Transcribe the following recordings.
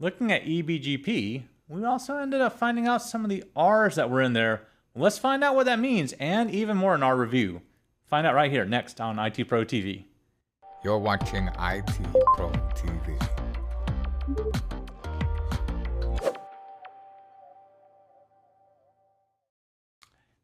Looking at eBGP, we also ended up finding out some of the R's that were in there. Let's find out what that means and even more in our review. Find out right here next on IT Pro TV. You're watching IT Pro TV.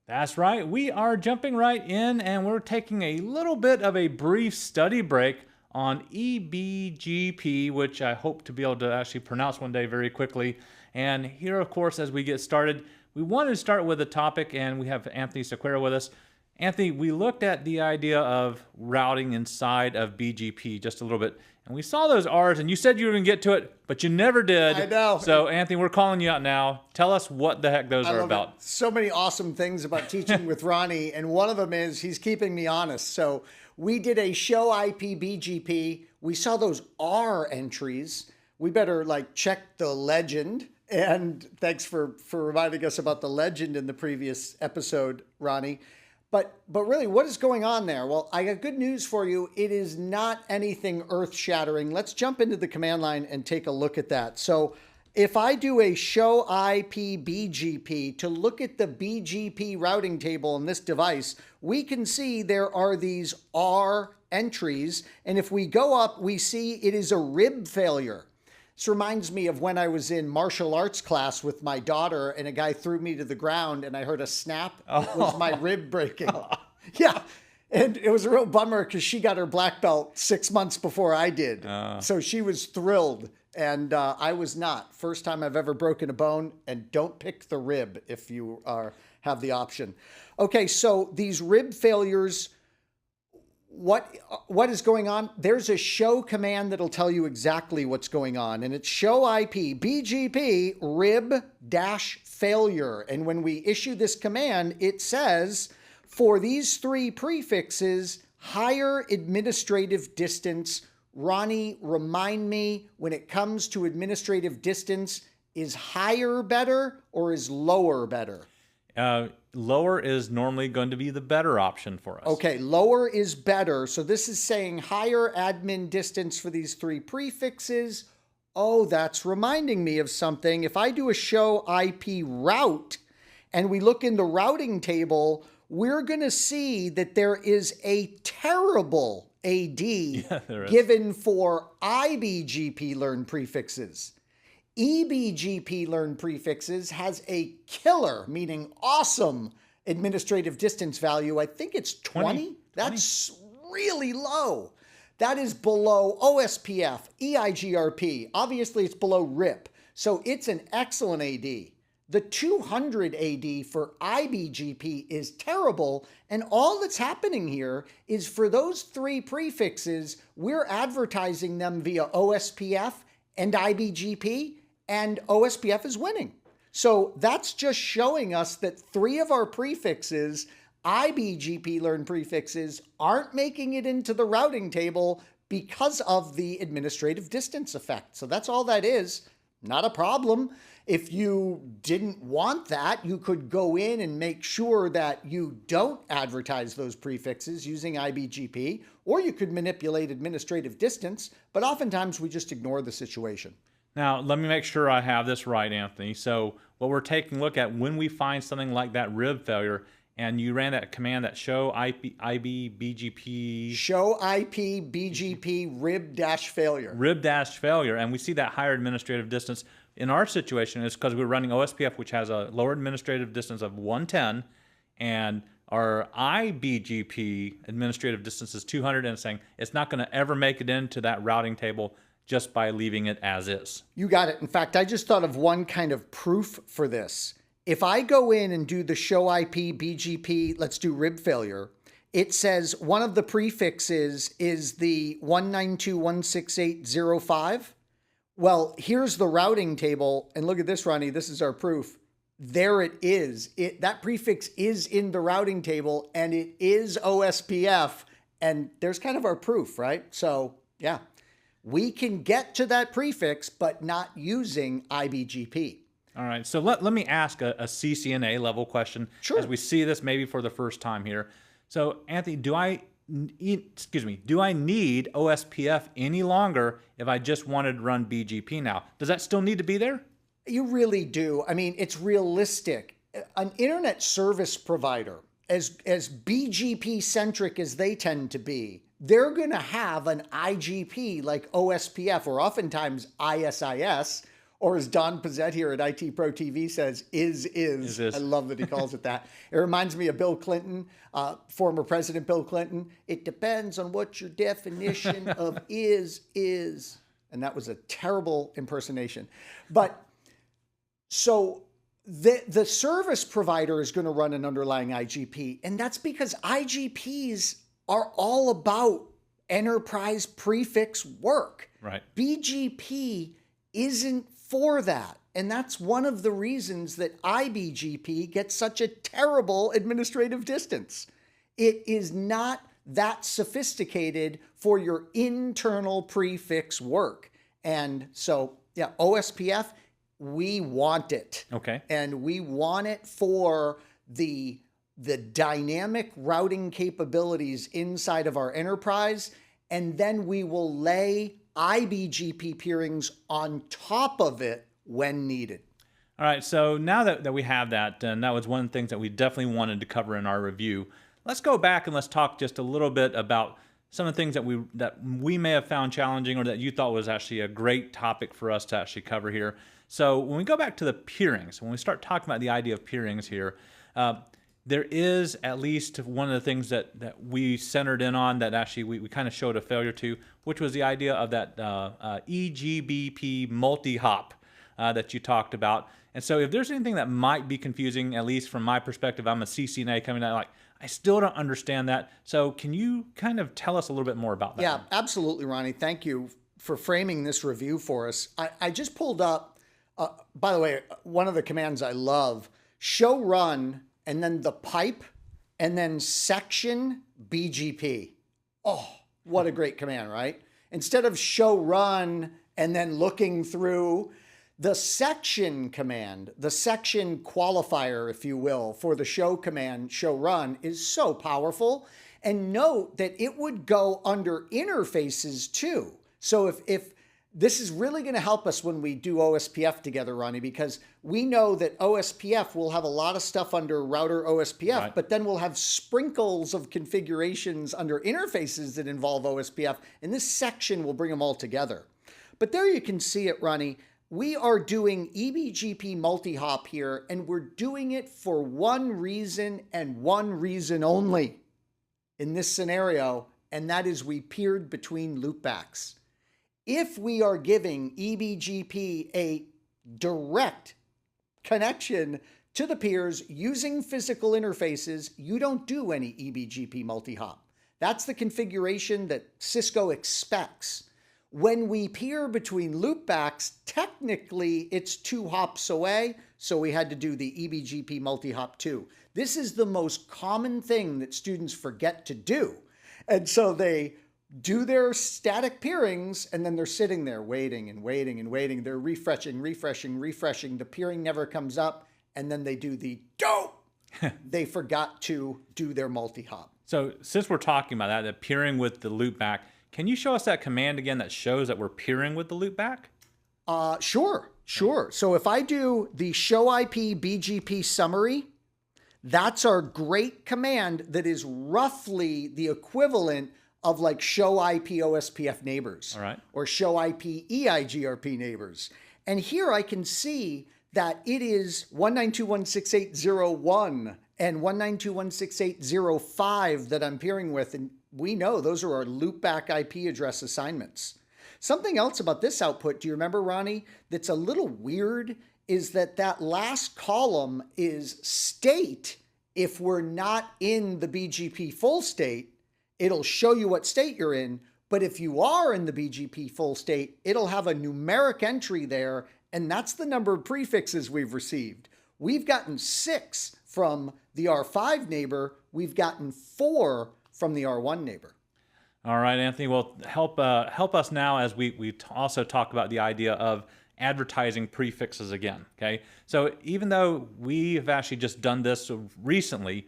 That's right, we are jumping right in and we're taking a little bit of a brief study break on eBGP, which I hope to be able to actually pronounce one day very quickly. And here, of course, as we get started, we wanted to start with a topic, and we have Anthony Sequeira with us. Anthony, we looked at the idea of routing inside of BGP just a little bit, and we saw those R's, and you said you were going to get to it, but you never did. I know. So, Anthony, we're calling you out now. Tell us what the heck those are about. It. So many awesome things about teaching with Ronnie, and one of them is he's keeping me honest. So we did a show IP BGP. We saw those R entries. We better check the legend. And thanks for reminding us about the legend in the previous episode, Ronnie. But really, what is going on there? Well, I got good news for you. It is not anything earth-shattering. Let's jump into the command line and take a look at that. So if I do a show IP BGP to look at the BGP routing table on this device, we can see there are these R entries. And if we go up, we see it is a rib failure. This reminds me of when I was in martial arts class with my daughter and a guy threw me to the ground and I heard a snap. It was my rib breaking. Yeah. And it was a real bummer because she got her black belt 6 months before I did. So she was thrilled and I was not. First time I've ever broken a bone, and don't pick the rib if you have the option. Okay, so these rib failures, what is going on? There's a show command that'll tell you exactly what's going on, and it's show IP BGP rib-failure. And when we issue this command, it says for these three prefixes, higher administrative distance. Ronnie, remind me, when it comes to administrative distance, is higher better or is lower better? Lower is normally going to be the better option for us. Okay, lower is better. So this is saying higher admin distance for these three prefixes. Oh, that's reminding me of something. If I do a show IP route and we look in the routing table, we're going to see that there is a terrible AD given for IBGP learn prefixes. eBGP learn prefixes has a killer, meaning awesome, administrative distance value. I think it's 20. That's really low. That is below OSPF, EIGRP. Obviously, it's below RIP. So it's an excellent AD. The 200 AD for IBGP is terrible. And all that's happening here is for those three prefixes, we're advertising them via OSPF and IBGP. And OSPF is winning. So that's just showing us that three of our prefixes, IBGP learn prefixes, aren't making it into the routing table because of the administrative distance effect. So that's all that is. Not a problem. If you didn't want that, you could go in and make sure that you don't advertise those prefixes using IBGP, or you could manipulate administrative distance, but oftentimes we just ignore the situation. Now, let me make sure I have this right, Anthony. So what we're taking a look at when we find something like that rib failure, and you ran that command that show IBGP. Show IP BGP rib-failure. Rib-failure, and we see that higher administrative distance. In our situation, it's because we're running OSPF, which has a lower administrative distance of 110, and our IBGP administrative distance is 200, and it's saying it's not going to ever make it into that routing table just by leaving it as is. You got it. In fact, I just thought of one kind of proof for this. If I go in and do the show IP BGP, let's do rib failure, it says one of the prefixes is the 192.168.05. Well, here's the routing table. And look at this, Ronnie. This is our proof. There it is. That prefix is in the routing table, and it is OSPF. And there's kind of our proof, right? So, yeah. We can get to that prefix, but not using IBGP. All right, so let me ask a CCNA level question. Sure. As we see this maybe for the first time here. So, Anthony, do I excuse me, do I need OSPF any longer if I just wanted to run BGP now? Does that still need to be there? You really do. I mean, it's realistic. An internet service provider, as BGP centric as they tend to be, they're going to have an IGP like OSPF, or oftentimes ISIS, or as Don Pizzette here at IT Pro TV says, is. I love that he calls it that. It reminds me of Bill Clinton, former President Bill Clinton. It depends on what your definition of is. And that was a terrible impersonation. But so the service provider is going to run an underlying IGP. And that's because IGPs are all about enterprise prefix work. Right. BGP isn't for that. And that's one of the reasons that eBGP gets such a terrible administrative distance. It is not that sophisticated for your internal prefix work. And so, yeah, OSPF, we want it. Okay. And we want it for the dynamic routing capabilities inside of our enterprise. And then we will lay eBGP peerings on top of it when needed. All right, so now that we have that, and that was one of the things that we definitely wanted to cover in our review, let's go back and let's talk just a little bit about some of the things that we may have found challenging, or that you thought was actually a great topic for us to actually cover here. So when we go back to the peerings, when we start talking about the idea of peerings here, there is at least one of the things that we centered in on that actually we kind of showed a failure to, which was the idea of that eGBP multi-hop that you talked about. And so if there's anything that might be confusing, at least from my perspective, I'm a CCNA coming out, like, I still don't understand that. So can you kind of tell us a little bit more about that? Yeah, absolutely, Ronnie. Thank you for framing this review for us. I just pulled up, by the way, one of the commands I love, show run, and then the pipe, and then section BGP. Oh, what a great command, right? Instead of show run and then looking through, the section command, the section qualifier, if you will, for the show command, show run, is so powerful. And note that it would go under interfaces too. So if this is really going to help us when we do OSPF together, Ronnie, because we know that OSPF will have a lot of stuff under router OSPF, right, but then we'll have sprinkles of configurations under interfaces that involve OSPF, and this section will bring them all together. But there you can see it, Ronnie. We are doing eBGP multi-hop here, and we're doing it for one reason and one reason only in this scenario, and that is we peered between loopbacks. If we are giving eBGP a direct connection to the peers using physical interfaces, you don't do any eBGP multi-hop. That's the configuration that Cisco expects. When we peer between loopbacks, technically it's 2 hops away, so we had to do the eBGP multi-hop too. This is the most common thing that students forget to do. And so they do their static peerings, and then they're sitting there waiting and waiting and waiting. They're refreshing. The peering never comes up, and then they do the dope. They forgot to do their multi-hop. So since we're talking about that, the peering with the loopback, can you show us that command again that shows that we're peering with the loopback? Sure. So if I do the show IP BGP summary, that's our great command that is roughly the equivalent of like show IP OSPF neighbors, all right, or show IP EIGRP neighbors. And here I can see that it is 192.168.0.1 and 192.168.0.5 that I'm peering with. And we know those are our loopback IP address assignments. Something else about this output, do you remember, Ronnie, that's a little weird is that last column is state. If we're not in the BGP full state, it'll show you what state you're in. But if you are in the BGP full state, it'll have a numeric entry there, and that's the number of prefixes we've received. We've gotten 6 from the R5 neighbor. We've gotten 4 from the R1 neighbor. All right, Anthony. Well, help us now as we also talk about the idea of advertising prefixes again. Okay, so even though we have actually just done this recently,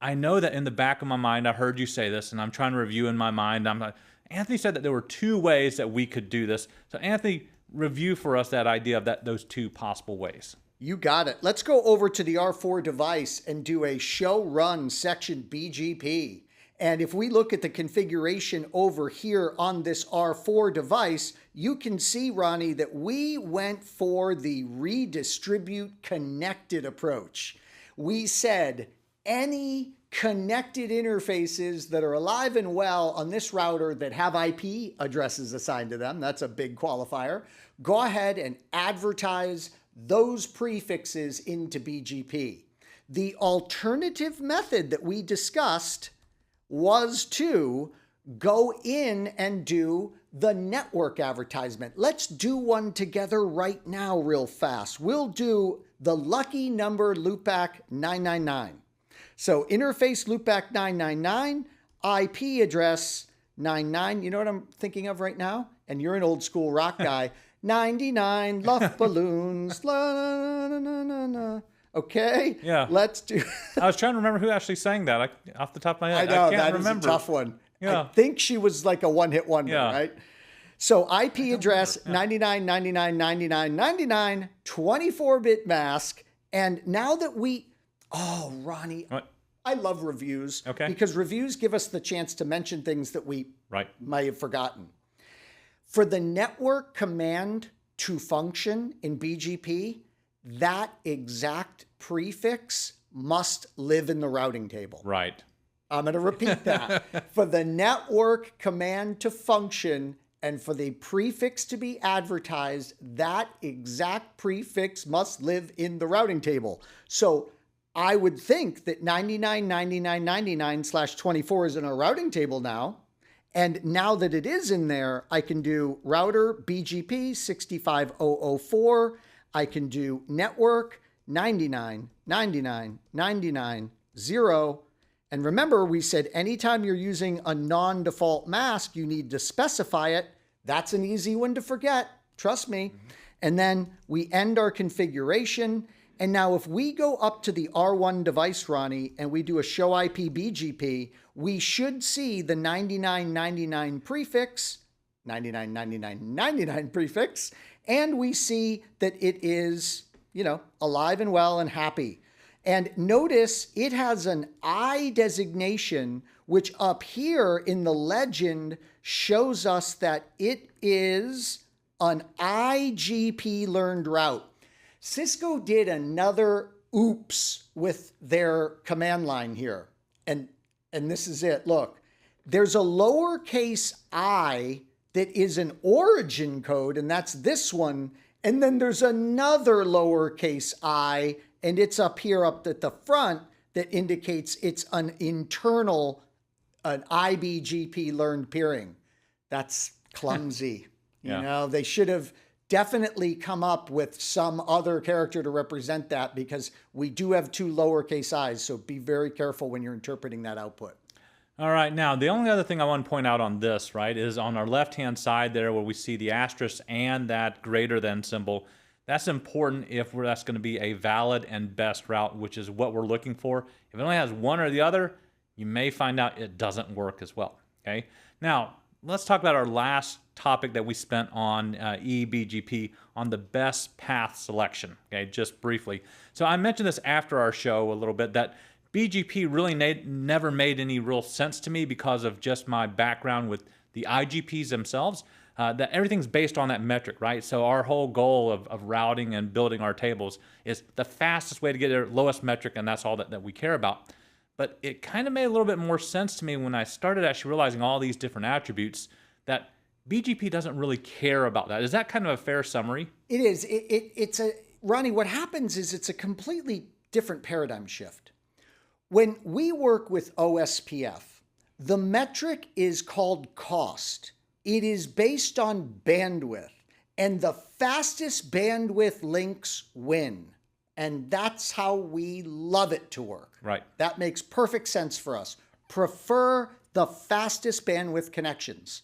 I know that in the back of my mind, I heard you say this, and I'm trying to review in my mind. I'm like, Anthony said that there were 2 ways that we could do this. So Anthony, review for us that idea of those 2 possible ways. You got it. Let's go over to the R4 device and do a show run section BGP. And if we look at the configuration over here on this R4 device, you can see, Ronnie, that we went for the redistribute connected approach. We said any connected interfaces that are alive and well on this router that have IP addresses assigned to them, that's a big qualifier, go ahead and advertise those prefixes into BGP. The alternative method that we discussed was to go in and do the network advertisement. Let's do one together right now real fast. We'll do the lucky number loopback 999. So interface loopback 999, IP address 99. You know what I'm thinking of right now? And you're an old school rock guy. 99 love balloons. La, la, la, la, la, la. Okay? Yeah. Let's do. I was trying to remember who actually sang that. Off the top of my head, I know, I can't that remember. is a tough one. Yeah. I think she was like a one-hit wonder, Yeah. right? So IP address 99, 99, 99, 99, 24-bit mask. And now that oh, Ronnie, What? I love reviews. Okay. Because reviews give us the chance to mention things that we Right. might have forgotten. For the network command to function in BGP, that exact prefix must live in the routing table. Right. I'm going to repeat that. For the network command to function and for the prefix to be advertised, that exact prefix must live in the routing table. So I would think that 99.99.99/24 is in our routing table now. And now that it is in there, I can do router BGP 65004. I can do network 99.99.99.0. And remember, we said anytime you're using a non-default mask, you need to specify it. That's an easy one to forget. Trust me. And then we end our configuration. And now if we go up to the R1 device, Ronnie, and we do a show IP BGP, we should see the 99.99 prefix, 99.99.99 prefix, and we see that it is, alive and well and happy. And notice it has an I designation, which up here in the legend shows us that it is an IGP learned route. Cisco did another oops with their command line here. And this is it. Look, there's a lowercase I that is an origin code, and that's this one. And then there's another lowercase I, and it's up here up at the front that indicates it's an internal, an IBGP learned peering. That's clumsy. Yeah. They should have definitely come up with some other character to represent that, because we do have 2 lowercase i's. So be very careful when you're interpreting that output. All right, now the only other thing I want to point out on this, right, is on our left-hand side there where we see the asterisk and that greater than symbol. That's important if that's going to be a valid and best route, which is what we're looking for. If it only has one or the other, you may find out it doesn't work as well, okay? Now, let's talk about our last topic that we spent on eBGP, on the best path selection, okay, just briefly. So I mentioned this after our show a little bit, that BGP really never made any real sense to me because of just my background with the IGPs themselves, that everything's based on that metric, right? So our whole goal of routing and building our tables is the fastest way to get our lowest metric, and that's all that we care about. But it kind of made a little bit more sense to me when I started actually realizing all these different attributes that BGP doesn't really care about that. Is that kind of a fair summary? It is. Ronnie, what happens is it's a completely different paradigm shift. When we work with OSPF, the metric is called cost. It is based on bandwidth, and the fastest bandwidth links win. And that's how we love it to work. Right. That makes perfect sense for us. Prefer the fastest bandwidth connections.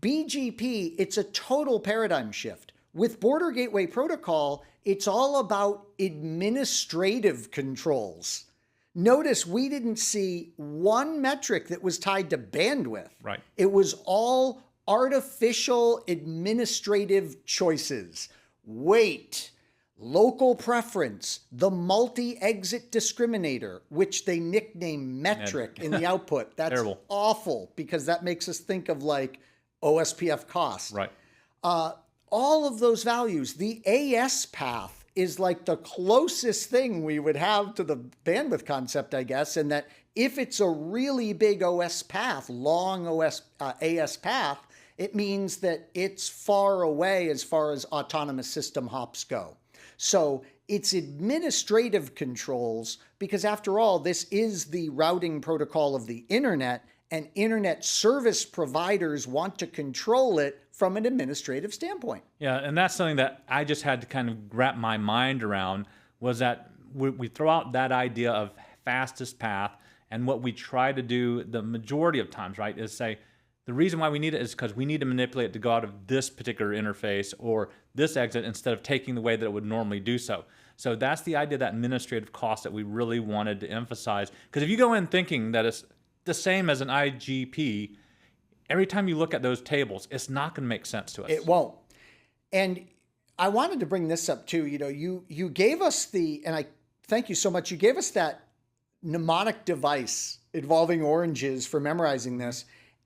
BGP, it's a total paradigm shift. With Border Gateway Protocol, it's all about administrative controls. Notice we didn't see one metric that was tied to bandwidth. Right. It was all artificial administrative choices. Weight, local preference, the multi-exit discriminator, which they nickname metric in the output. That's Terrible. awful because that makes us think of like OSPF cost. Right. All of those values, the AS path is like the closest thing we would have to the bandwidth concept, I guess, and that if it's a really big OS path, long AS path, it means that it's far away as far as autonomous system hops go. So it's administrative controls because after all, this is the routing protocol of the internet, and internet service providers want to control it from an administrative standpoint. Yeah, and that's something that I just had to kind of wrap my mind around, was that we throw out that idea of fastest path, and what we try to do the majority of times, right, is say, the reason why we need it is because we need to manipulate it to go out of this particular interface or this exit instead of taking the way that it would normally do so. So that's the idea, that administrative cost that we really wanted to emphasize. Because if you go in thinking that it's the same as an IGP, every time you look at those tables, it's not going to make sense to us. It won't. And I wanted to bring this up too. You know, you gave us and I thank you so much. You gave us that mnemonic device involving oranges for memorizing this.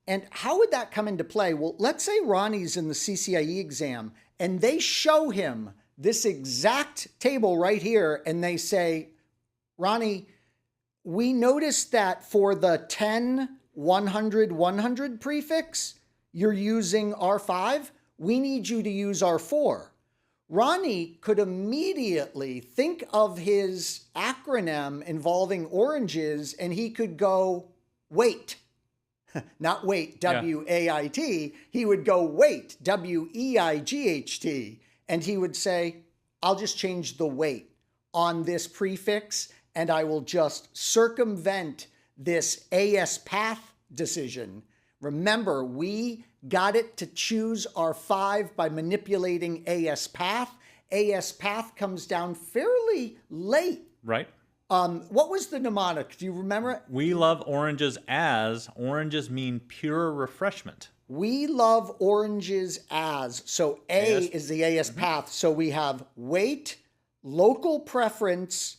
And how would that come into play? Well, let's say Ronnie's in the CCIE exam and they show him this exact table right here and they say, Ronnie, we noticed that for the 10, 100, 100 prefix, you're using R5. We need you to use R4. Ronnie could immediately think of his acronym involving oranges and he could go, wait. Not wait, W-A-I-T. He would go wait, W-E-I-G-H-T. And he would say, I'll just change the weight on this prefix and I will just circumvent this AS path decision. Remember, we got it to choose R5 by manipulating AS path. AS path comes down fairly late. Right. What was the mnemonic? Do you remember it? We love oranges as oranges mean pure refreshment. We love oranges as. So A is the AS path. So we have weight, local preference,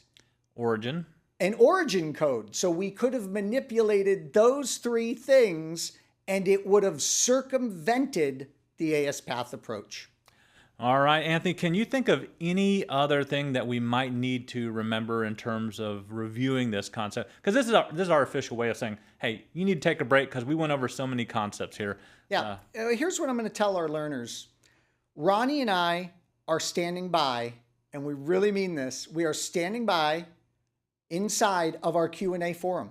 origin, and origin code. So we could have manipulated those three things and it would have circumvented the AS path approach. All right, Anthony, can you think of any other thing that we might need to remember in terms of reviewing this concept? Because this is our official way of saying, hey, you need to take a break because we went over so many concepts here. Yeah, here's what I'm going to tell our learners. Ronnie and I are standing by, and we really mean this, we are standing by inside of our Q&A forum,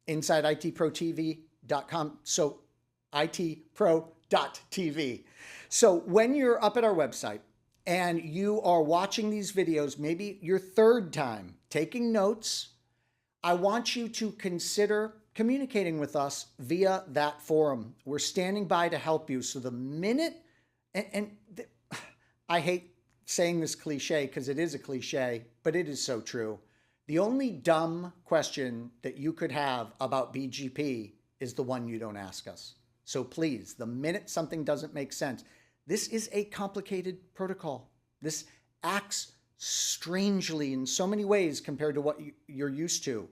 inside itprotv.com. So itpro.tv. So when you're up at our website and you are watching these videos, maybe your third time, taking notes, I want you to consider communicating with us via that forum. We're standing by to help you. So the minute, I hate saying this cliche because it is a cliche, but it is so true. The only dumb question that you could have about BGP is the one you don't ask us. So please, the minute something doesn't make sense, this is a complicated protocol. This acts strangely in so many ways compared to what you're used to.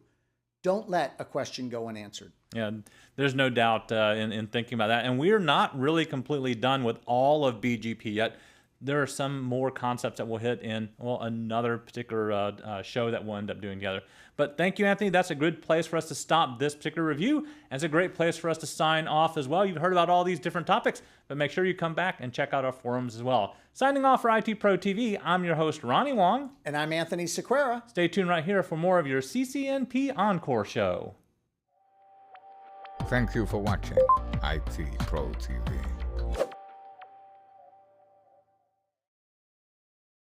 Don't let a question go unanswered. Yeah, there's no doubt in thinking about that. And we're not really completely done with all of BGP yet. There are some more concepts that we'll hit in, well, another particular show that we'll end up doing together. But thank you, Anthony. That's a good place for us to stop this particular review. And it's a great place for us to sign off as well. You've heard about all these different topics, but make sure you come back and check out our forums as well. Signing off for IT Pro TV, I'm your host, Ronnie Wong. And I'm Anthony Sequeira. Stay tuned right here for more of your CCNP Encore show. Thank you for watching IT Pro TV.